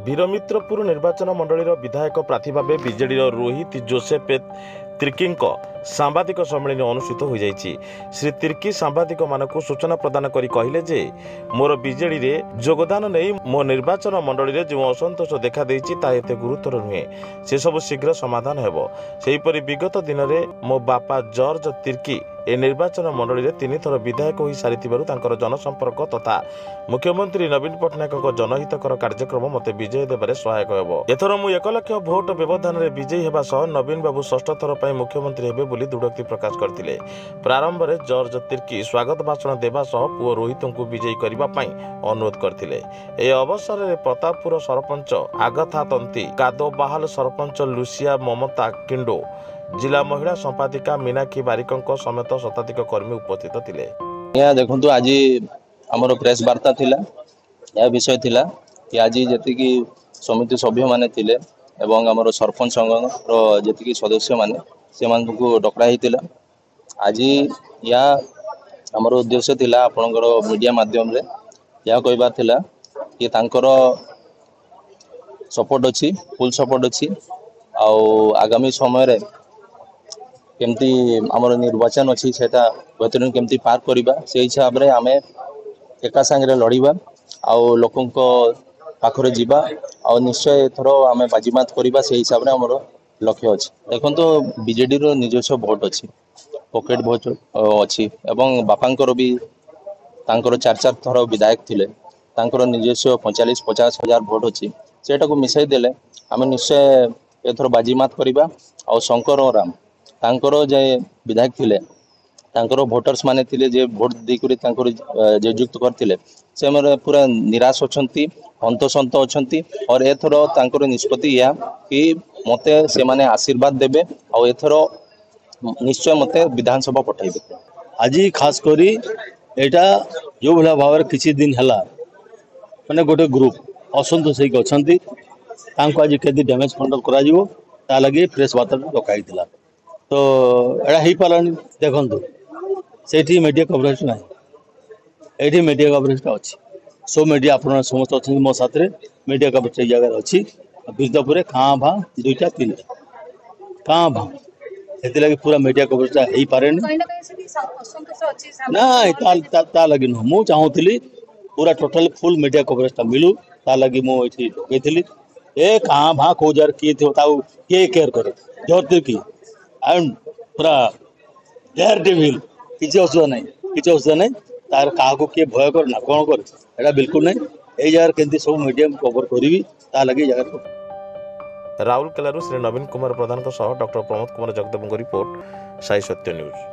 वीरमित्रपुर निर्वाचन मंडल विधायक प्रार्थी भाव बीजेडी रोहित जोसेफ तिर्की सांबादिक सम्मेलन अनुष्ठित हो जाइछि। श्री तिर्की सांबादिक मानक सूचना प्रदान करी कहले जे मोर बीजेडी रे योगदान नहीं मो निर्वाचन मंडल रे जो असंतोष देखा देइछि ता एते गुरुतर नुहे, से सब शीघ्र समाधान हेबो। सेहीपरि विगत दिन में मो बापा जॉर्ज तिर्की ए निर्वाचन मंडल में 3 थर विधायक हो सारी जनसंपर्क तथा मुख्यमंत्री नवीन पट्टनायक जनहितकर कार्यक्रम मते विजय देबारे सहायक हेबो। एथर मु 1 लाख भोट व्यवधान रे विजयी हेबा सह नवीन बाबू षष्ठ थर पई मुख्यमंत्री हेबे बोली दृढ़ोक्ति प्रकाश करथिले। प्रारंभ में जॉर्ज तिर्की स्वागत भाषण देबा सह पुओ रोहित को विजयी करबा पई अनुरोध करथिले। ए अवसर में प्रतापपुर सरपंच आगथा तंती, कादो बाहाल सरपंच लुसिया ममता किंडो, जिला महिला संपादिका मीनाक्षी बारिकों समेत शताधिक कर्मी उपस्थित थिले। या देखंतु आज हमर प्रेस वार्ता थिला, या विषय थिला कि आज जति समिति सभ्य माने थिले एवं हमर सरपंच संघर जति सदस्य माने से मानकु डकरा हितिला। आज या हमर उद्देश्य थिला आपनकर मीडिया माध्यम रे या कहबा थिला कि तांकर सपोर्ट अछि, फुल सपोर्ट अछि। आ आगामी समय रे केमती आमर निर्वाचन अच्छी से बतरण केमती पार करवा से हिसाब रे आमे एका संगे लड़िबा आउ लोकों पाखरे जीवा आ निश्चय एथर आमे बाजीमात करवा से हिसाब रे हमर लक्ष्य अछि। देखो तो बीजेडी रो निजस्व भोट अछि, पॉकेट भोट अछि एवं बापांकर भी तांकर 4 थर विधायक थिले, तांकर निजस्व 45-50 हजार भोट अछि। सेटा को मिसाई देले आमे निश्चय एथर बाजीमात करवा आ शंकर राम तांकर जे विधायक थिले तांकर वोटर्स माने थिले जे भोट देकरी तांकर जे युक्त करथिले से हमर पूरा निराश अछंती, हंतसंत अछंती। और एथरो तांकर निष्पत्ति या कि मते से माने आशीर्वाद देबे आ एथरो निश्चय मते विधानसभा पठाइबे। आज खास करी एटा जो भला भाव किछि दिन हला माने गोटे ग्रुप असंतोष होइक अछंती, तांको आज केदी डैमेज कंट्रोल करा जिवो ता लगी प्रेस वार्ता डकाई थिला। तो एड़ा ही पालानी देखंतु सेठी मीडिया कवरेज नाही, एठी मीडिया कवरेज अछि। सो मीडिया आपन समस्त अछि मो साथरे मीडिया कवरेज ए जगह अछि। बिजदपुरे खां भा 2टा 3टा खां भा एते लगी पूरा मीडिया कवरेज हेई पारे नाही ता लगी न मु चाहूतिली पूरा टोटल फुल मीडिया कवरेज मिलू ता लगी मु एठी कहतिली। ए खां भा को जार की थियो ताऊ के केयर करे जोर की एंड पूरा डेयर डेविल किसी असुविधा नहीं तार क्या किए भय कर ना कौन कर एटा बिल्कुल नहीं। ए जगह केंती सब मीडिया कवर करी ता लगी जगह राउरकेला श्री नवीन कुमार प्रधान डॉक्टर प्रमोद कुमार जगदेव रिपोर्ट साई सत्य न्यूज।